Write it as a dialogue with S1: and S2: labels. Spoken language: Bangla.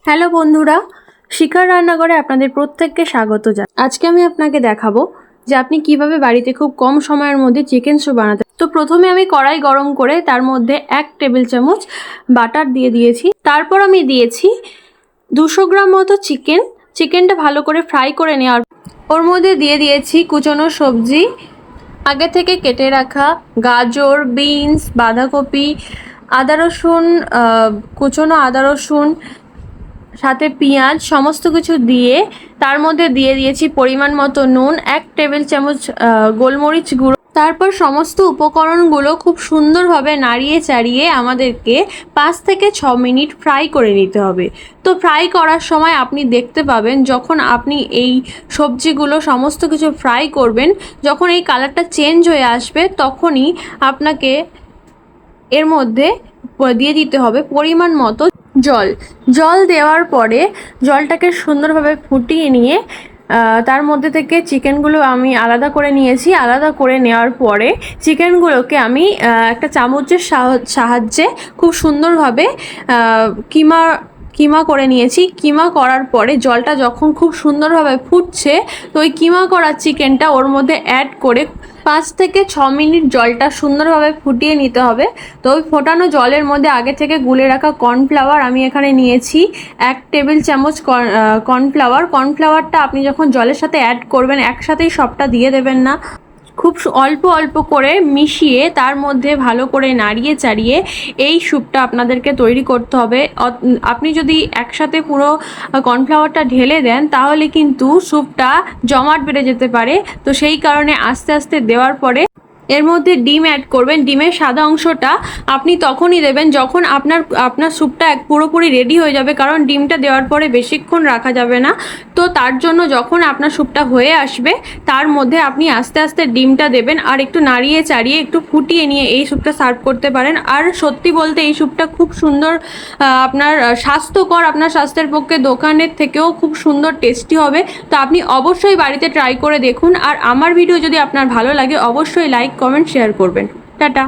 S1: হ্যালো বন্ধুরা, শিখার রান্নাঘরে আপনাদের প্রত্যেককে স্বাগত জানাই। আজকে আমি আপনাকে দেখাবো যে আপনি কিভাবে বাড়িতে খুব কম সময়ের মধ্যে চিকেন স্যুপ বানাতে। তো প্রথমে আমি কড়াই গরম করে তার মধ্যে 1 টেবিল চামচ বাটার দিয়ে দিয়েছি। তারপর আমি দিয়েছি 200 গ্রাম মতো চিকেনটা ভালো করে ফ্রাই করে নেওয়ার ওর মধ্যে দিয়ে দিয়েছি কুচনো সবজি, আগে থেকে কেটে রাখা গাজর, বিনস, বাঁধাকপি, আদা রসুন, কুচনো আদা রসুন, সাথে পেঁয়াজ, সমস্ত কিছু দিয়ে তার মধ্যে দিয়ে দিয়েছি পরিমাণ মতো নুন, 1 টেবিল চামচ গোলমরিচ গুঁড়ো। তারপর সমস্ত উপকরণগুলো খুব সুন্দরভাবে নাড়িয়ে চাড়িয়ে আমাদেরকে 5 থেকে 6 মিনিট ফ্রাই করে নিতে হবে। তো ফ্রাই করার সময় আপনি দেখতে পাবেন যখন আপনি এই সবজিগুলো সমস্ত কিছু ফ্রাই করবেন, যখন এই কালারটা চেঞ্জ হয়ে আসবে তখনই আপনাকে এর মধ্যে দিয়ে দিতে হবে পরিমাণ মতো জল দেওয়ার পরে জলটাকে সুন্দরভাবে ফুটিয়ে নিয়ে তার মধ্যে থেকে চিকেনগুলো আমি আলাদা করে নিয়েছি। আলাদা করে নেওয়ার পরে চিকেনগুলোকে আমি একটা চামচের সাহায্যে খুব সুন্দরভাবে কিমা করে নিয়েছি। কিমা করার পরে জলটা যখন খুব সুন্দরভাবে ফুটছে, তো ওই কিমা করা চিকেনটা ওর মধ্যে অ্যাড করে 5 থেকে 6 মিনিট জলটা সুন্দরভাবে ফুটিয়ে নিতে হবে। তো ওই ফোটানো জলের মধ্যে আগে থেকে গুলে রাখা কর্নফ্লাওয়ার আমি এখানে নিয়েছি 1 টেবিল চামচ কর্নফ্লাওয়ারটা আপনি যখন জলের সাথে অ্যাড করবেন একসাথেই সবটা দিয়ে দেবেন না, খুব অল্প অল্প করে মিশিয়ে তার মধ্যে ভালো করে নাড়িয়ে চাড়িয়ে এই স্যুপটা আপনাদেরকে তৈরি করতে হবে। আপনি যদি একসাথে পুরো কর্নফ্লাওয়ারটা ঢেলে দেন তাহলে কিন্তু স্যুপটা জমাট বেড়ে যেতে পারে। তো সেই কারণে আস্তে আস্তে দেওয়ার পরে এর মধ্যে ডিম অ্যাড করবেন। ডিমের সাদা অংশটা আপনি তখনই দেবেন যখন আপনার স্যুপটা পুরোপুরি রেডি হয়ে যাবে, কারণ ডিমটা দেওয়ার পরে বেশিক্ষণ রাখা যাবে না। তো তার জন্য যখন আপনার স্যুপটা হয়ে আসবে তার মধ্যে আপনি আস্তে আস্তে ডিমটা দেবেন আর একটু নাড়িয়ে চাড়িয়ে একটু ফুটিয়ে নিয়ে এই স্যুপটা সার্ভ করতে পারেন। আর সত্যি বলতে এই স্যুপটা খুব সুন্দর, আপনার স্বাস্থ্যকর, আপনার স্বাস্থ্যের পক্ষে দোকানের থেকেও খুব সুন্দর টেস্টি হবে। তো আপনি অবশ্যই বাড়িতে ট্রাই করে দেখুন। আর আমার ভিডিও যদি আপনার ভালো লাগে অবশ্যই লাইক, কমেন্ট, শেয়ার করবেন। টাটা।